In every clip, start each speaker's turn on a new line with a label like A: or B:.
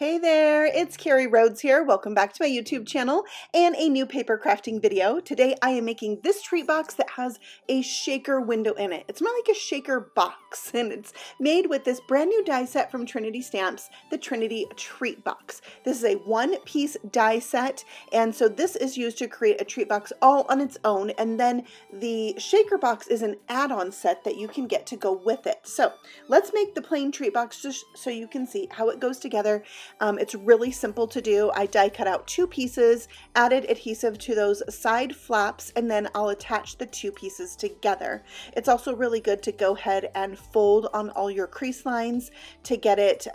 A: Hey there, it's Carrie Rhodes here. Welcome back to my YouTube channel and a new paper crafting video. Today I am making this treat box that has a shaker window in it. It's more like a shaker box, and it's made with this brand new die set from Trinity Stamps, the Trinity Treat Box. This is a one-piece die set, and so this is used to create a treat box all on its own, and then the shaker box is an add-on set that you can get to go with it. So let's make the plain treat box just so you can see how it goes together. It's really simple to do. I die cut out two pieces, added adhesive to those side flaps, and then I'll attach the two pieces together. It's also really good to go ahead and fold on all your crease lines to get it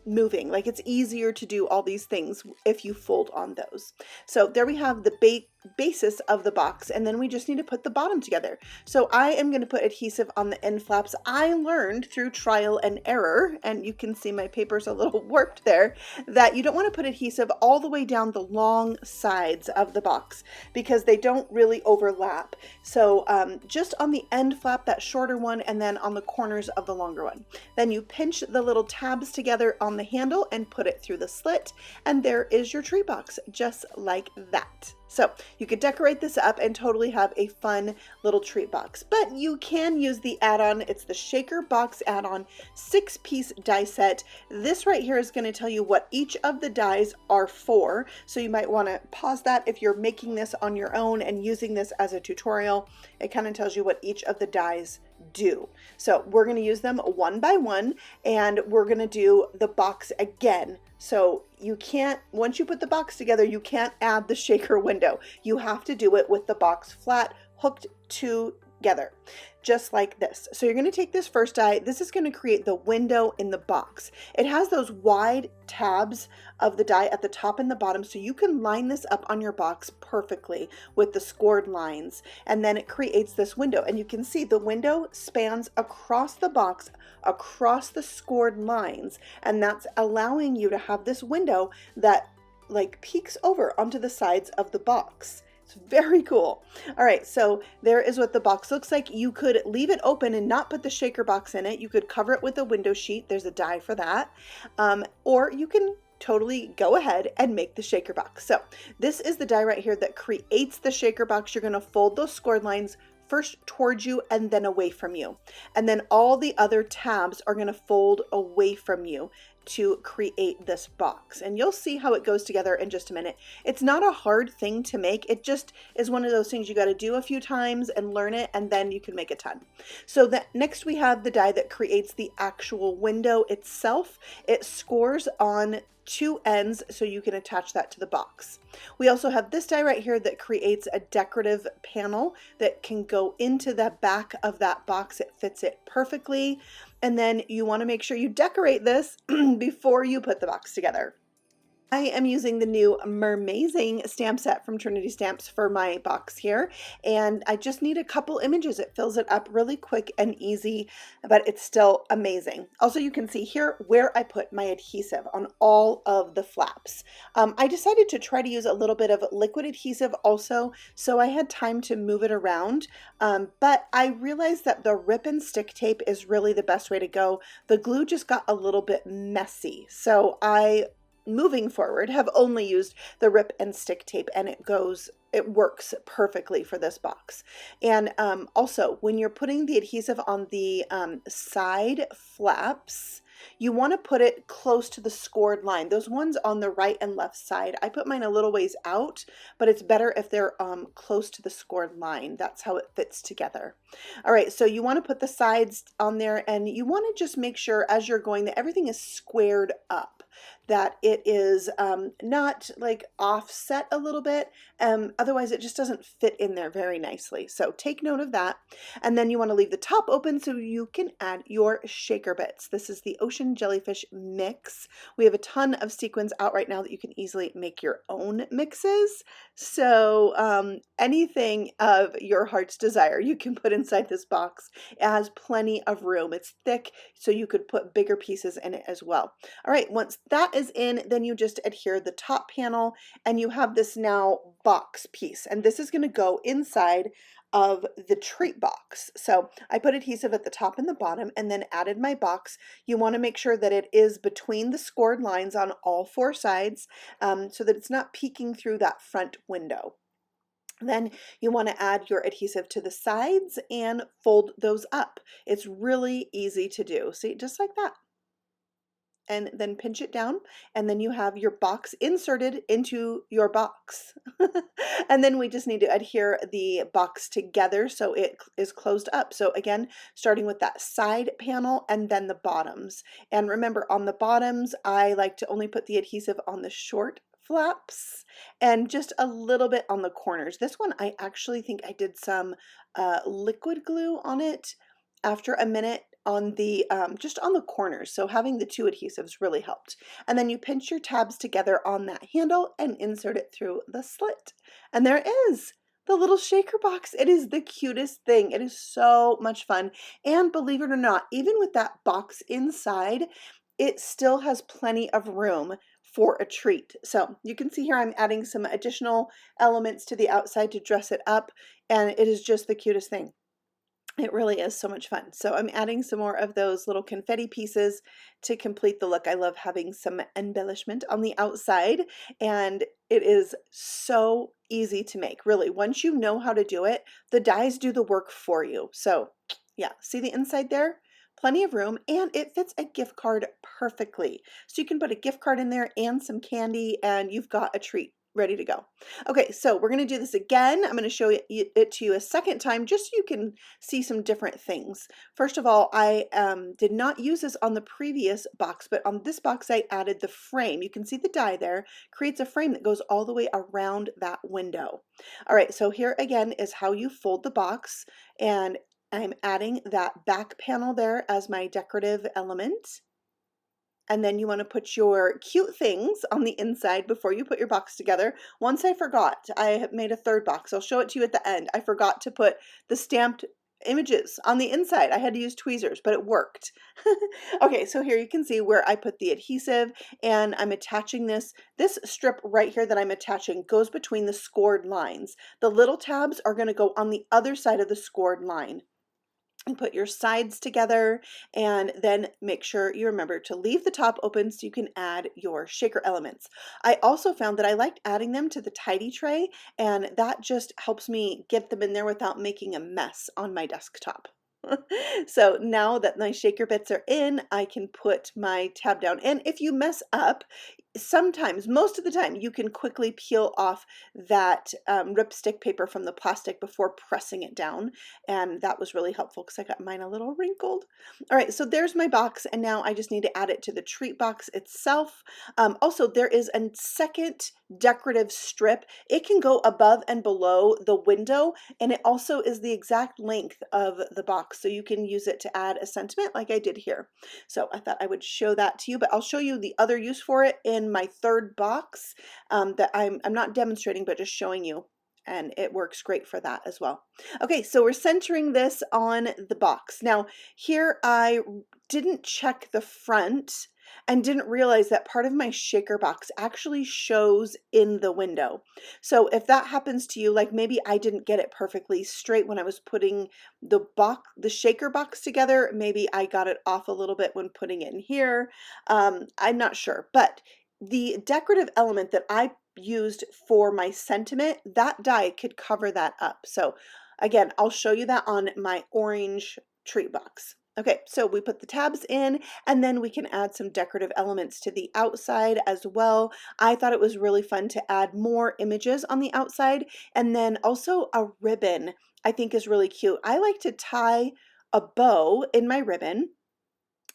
A: moving. Like, it's easier to do all these things if you fold on those. So there we have the basis of the box, and then we just need to put the bottom together. So I am going to put adhesive on the end flaps. I learned through trial and error, and you can see my paper's a little warped there, that you don't want to put adhesive all the way down the long sides of the box because they don't really overlap. So just on the end flap, that shorter one, and then on the corners of the longer one. Then you pinch the little tabs together on the handle and put it through the slit, and there is your treat box, just like that. So you could decorate this up and totally have a fun little treat box, but you can use the add-on. It's the Shaker Box add-on 6-piece die set. This right here is going to tell you what each of the dies are for. So you might want to pause that if you're making this on your own and using this as a tutorial. It kind of tells you what each of the dies do. So we're going to use them one by one, and we're going to do the box again. So you can't, once you put the box together, you can't add the shaker window. You have to do it with the box flat hooked together, just like this. So you're going to take this first die. This is going to create the window in the box. It has those wide tabs of the die at the top and the bottom, so you can line this up on your box perfectly with the scored lines, and then it creates this window. And you can see the window spans across the box, across the scored lines, and that's allowing you to have this window that like peeks over onto the sides of the box. It's very cool. All right, so there is what the box looks like. You could leave it open and not put the shaker box in it. You could cover it with a window sheet. There's a die for that. Or you can totally go ahead and make the shaker box. So this is the die right here that creates the shaker box. You're going to fold those scored lines first towards you and then away from you. And then all the other tabs are going to fold away from you to create this box. And you'll see how it goes together in just a minute. It's not a hard thing to make. It just is one of those things you got to do a few times and learn it, and then you can make a ton. So next we have the die that creates the actual window itself. It scores on two ends so you can attach that to the box. We also have this die right here that creates a decorative panel that can go into the back of that box. It fits it perfectly. And then you want to make sure you decorate this before you put the box together. I am using the new Mermazing stamp set from Trinity Stamps for my box here, and I just need a couple images. It fills it up really quick and easy, but it's still amazing. Also, you can see here where I put my adhesive on all of the flaps. I decided to try to use a little bit of liquid adhesive also, so I had time to move it around, but I realized that the rip and stick tape is really the best way to go. The glue just got a little bit messy, so moving forward, have only used the rip and stick tape, and it works perfectly for this box. And also, when you're putting the adhesive on the side flaps, you want to put it close to the scored line. Those ones on the right and left side, I put mine a little ways out, but it's better if they're close to the scored line. That's how it fits together. All right, so you want to put the sides on there, and you want to just make sure as you're going that everything is squared up, that it is not like offset a little bit. Otherwise it just doesn't fit in there very nicely. So take note of that. And then you want to leave the top open so you can add your shaker bits. This is the Ocean Jellyfish mix. We have a ton of sequins out right now that you can easily make your own mixes. So anything of your heart's desire you can put inside this box. It has plenty of room. It's thick, so you could put bigger pieces in it as well. All right, once that is in, then you just adhere the top panel, and you have this now box piece, and this is going to go inside of the treat box. So I put adhesive at the top and the bottom and then added my box. You want to make sure that it is between the scored lines on all four sides, so that it's not peeking through that front window. Then you want to add your adhesive to the sides and fold those up. It's really easy to do. See, just like that. And then pinch it down, and then you have your box inserted into your box. And then we just need to adhere the box together so it is closed up. So again, starting with that side panel and then the bottoms. And remember, on the bottoms, I like to only put the adhesive on the short flaps and just a little bit on the corners. This one, I actually think I did some liquid glue on it after a minute on the just on the corners, so having the two adhesives really helped. And then you pinch your tabs together on that handle and insert it through the slit, and there it is, the little shaker box. It is the cutest thing. It is so much fun, and believe it or not, even with that box inside, it still has plenty of room for a treat. So you can see here I'm adding some additional elements to the outside to dress it up, and it is just the cutest thing. It really is so much fun. So I'm adding some more of those little confetti pieces to complete the look. I love having some embellishment on the outside, and it is so easy to make. Really, once you know how to do it, the dies do the work for you. So yeah, see the inside there? Plenty of room, and it fits a gift card perfectly. So you can put a gift card in there and some candy, and you've got a treat ready to go. Okay, so we're going to do this again. I'm going to show it to you a second time just so you can see some different things. First of all, I did not use this on the previous box, but on this box I added the frame. You can see the die there creates a frame that goes all the way around that window. All right, so here again is how you fold the box, and I'm adding that back panel there as my decorative element. And then you want to put your cute things on the inside before you put your box together. Once I forgot, I made a third box. I'll show it to you at the end. I forgot to put the stamped images on the inside. I had to use tweezers, but it worked. Okay, so here you can see where I put the adhesive, and I'm attaching this. This strip right here that I'm attaching goes between the scored lines. The little tabs are going to go on the other side of the scored line. And put your sides together, and then make sure you remember to leave the top open so you can add your shaker elements. I also found that I liked adding them to the tidy tray, and that just helps me get them in there without making a mess on my desktop. So now that my shaker bits are in, I can put my tab down. And if you mess up, sometimes, most of the time, you can quickly peel off that ripstick paper from the plastic before pressing it down. And that was really helpful because I got mine a little wrinkled. All right, so there's my box, and now I just need to add it to the treat box itself. Also, there is a second decorative strip. It can go above and below the window, and it also is the exact length of the box, so you can use it to add a sentiment like I did here. So I thought I would show that to you, but I'll show you the other use for it in my third box that I'm not demonstrating, but just showing you, and it works great for that as well. Okay, so we're centering this on the box. Now here I didn't check the front and didn't realize that part of my shaker box actually shows in the window. So if that happens to you, like maybe I didn't get it perfectly straight when I was putting the shaker box together, maybe I got it off a little bit when putting it in here. I'm not sure, but the decorative element that I used for my sentiment, that die could cover that up. So again, I'll show you that on my orange treat box. Okay, so we put the tabs in, and then we can add some decorative elements to the outside as well. I thought it was really fun to add more images on the outside, and then also a ribbon I think is really cute. I like to tie a bow in my ribbon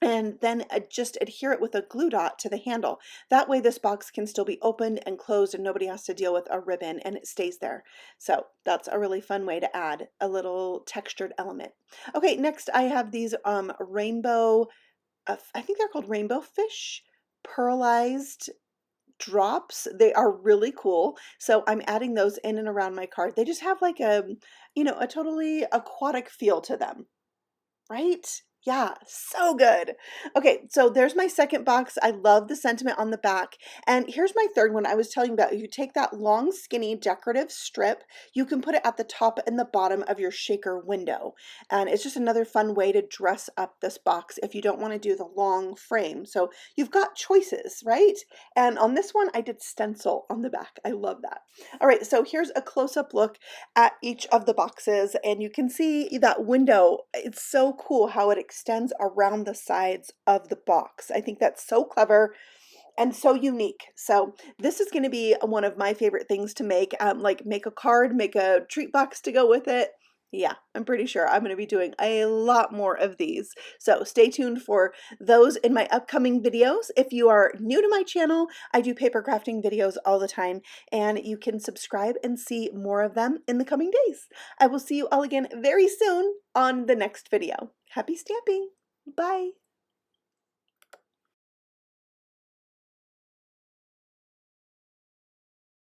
A: and then just adhere it with a glue dot to the handle. That way this box can still be opened and closed and nobody has to deal with a ribbon, and it stays there. So that's a really fun way to add a little textured element. Okay, next I have these rainbow, I think they're called rainbow fish, pearlized drops. They are really cool. So I'm adding those in and around my card. They just have like a, a totally aquatic feel to them, right? Yeah, so good. Okay, so there's my second box. I love the sentiment on the back. And here's my third one I was telling you about. You take that long, skinny decorative strip, you can put it at the top and the bottom of your shaker window. And it's just another fun way to dress up this box if you don't want to do the long frame. So you've got choices, right? And on this one, I did stencil on the back. I love that. All right, so here's a close-up look at each of the boxes, and you can see that window. It's so cool how it extends around the sides of the box. I think that's so clever and so unique. So this is going to be one of my favorite things to make, like make a card, make a treat box to go with it. Yeah, I'm pretty sure I'm going to be doing a lot more of these. So stay tuned for those in my upcoming videos. If you are new to my channel, I do paper crafting videos all the time, and you can subscribe and see more of them in the coming days. I will see you all again very soon on the next video. Happy stamping! Bye!